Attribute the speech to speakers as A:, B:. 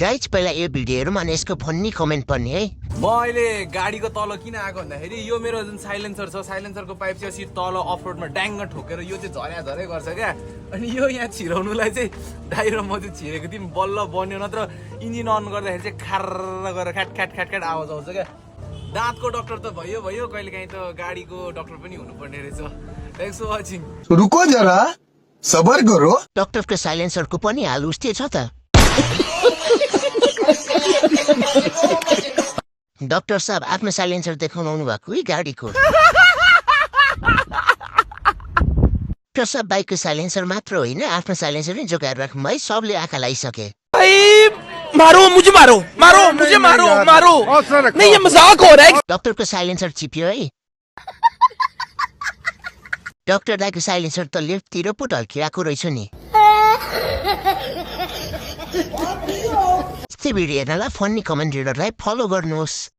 A: Guys पहिला यो video हेरौँ अनि यसको फन्नी कमेन्ट पनि है।
B: म अहिले गाडीको तल किन आएको भन्दाखेरि यो मेरो जुन साइलेन्सर छ साइलेन्सरको पाइप चाहिँ अस्ति तल अफरोडमा ड्याङ्ग ठोकेर यो चाहिँ झर्या झरै गर्छ क्या। अनि यो यहाँ छिराउनुलाई चाहिँ दाइ र म चाहिँ छिरेको थियौँ बल्ल बन्यो, नत्र इन्जिन अन गर्दाखेरि चाहिँ खार गरेर ख्याट ख्याट ख्याट ख्याट आवाज आउँछ क्या। दाँतको डक्टर त भयो कहिलेकाहीँ त गाडीको डक्टर पनि हुनुपर्ने रहेछ। Thanks for watching.
C: रुको जरा सबर करो।
A: डक्टरको साइलेन्सरको पनि हाल उस्तै छ त। डक्टर साहब आफ्नो साइलेन्सर देखाउन आउनु भएको है गाडीको। डक्टर साहब बाइकको साइलेन्सर मात्र होइन आफ्नो साइलेन्सर पनि जोगाएर राख्नु है, सबले आँखा लगाइसके।
D: मारो मुझे मारो मारो मुझे मारो मारो नहीं ये मजाक हो रहा है।
A: डक्टरको साइलेन्सर चिप्यो है। डक्टर दाइको साइलेन्सर त लेफ्टतिर पो ढल्किरहेको रहेछ नि। यस्तै भिडियो हेर्नलाई फन्नी कमेन्ट रिडरलाई फलो गर्नुहोस्।